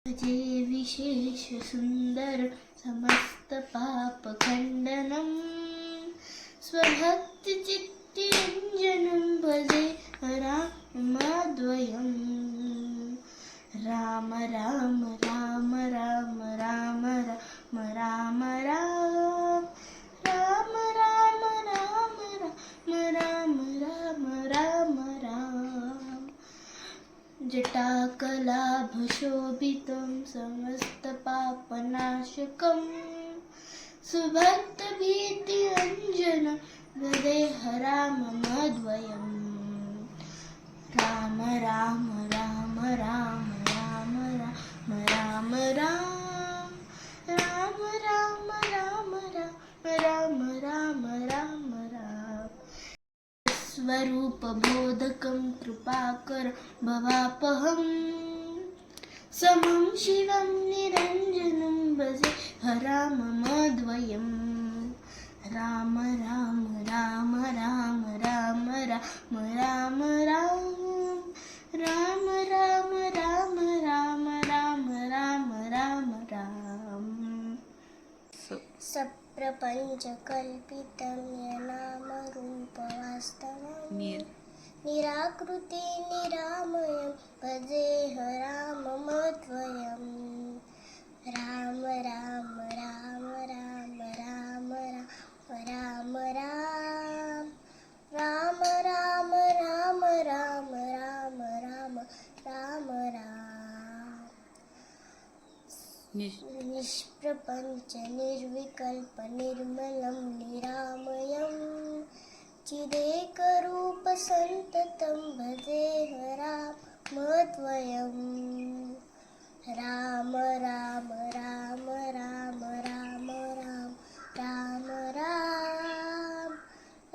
भजे विशेष सुंदर समस्त पाप खंडनम स्वभक्ति चित्तिरंजनम भजे रामद्वयम राम राम राम राम राम राम राम राम राम राम राम राम राम राम राम जटाकलाभशोभितं समस्तपापनाशकं सुभक्तभीतिरञ्जनं हृदयहराममद्वयं राम राम राम राम राम राम राम राम राम राम राम राम राम राम राम स्वरूपबोधकं कृपाकर भवापहं समं शिवं निरञ्जनं भजे हराममद्वयं राम राम राम राम राम राम राम राम राम राम राम राम राम राम राम राम सप्रपञ्चकल्पितं यनामरूपवास्तवं निराकृति निरामयं भजेह राममद्वयं राम राम राम राम राम राम राम राम राम राम राम राम राम राम राम निष्प्रपञ्च निर्विकल्प निर्मलं निरामयं चिदेकरूपसन्ततं भजेह रामद्वयं राम राम राम राम राम राम राम राम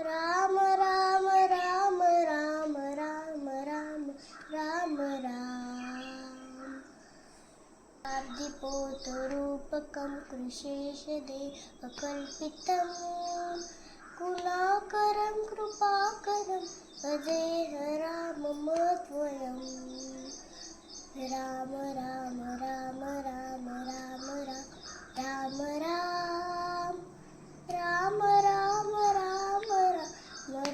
राम राम राम राम राम राम राम आब्धिपोतरूपकं कृशेषदेहकल्पितं कुलाकरं कृपाकरं भजेह राममद्वयं राम राम राम राम राम राम राम राम राम राम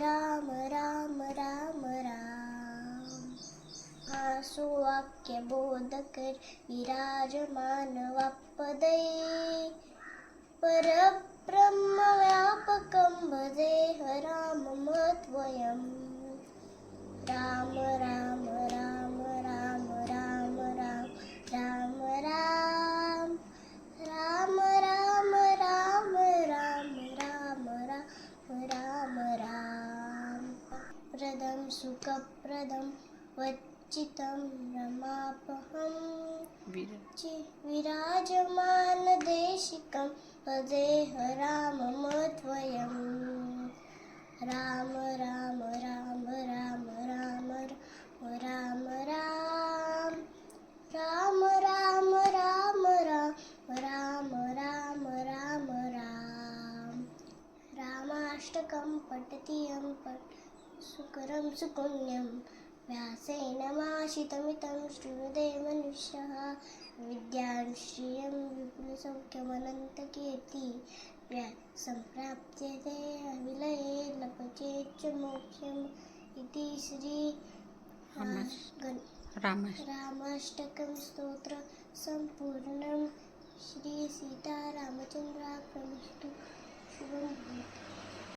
राम राम राम राम सुवाक्यबोधकर विराजमानवाप्पदै परब्रह्मव्यापकं भजेह राममद्वयं राम राम राम राम राम राम राम राम राम राम राम राम राम राम प्रदं सुखप्रदं वच्चितं रमापहं विराजमानदेशिकं भजेह राममद्वयं राम राम राम राम राम राम राम राम राम राम राम राम राम राम रामाष्टकं पठति यं सुकरं सुपुण्यं व्यासेन माशितमितं श्रूयते मनुष्यः विद्यां श्रियं विपुलसौख्यमनन्तकीर्ति सम्प्राप्यते अविलये लभतेच्च मोक्षम् इति श्री रामाष्टकं स्तोत्र सम्पूर्णं श्री सीतारामचन्द्रार्पणमस्तु शुभं भवतु।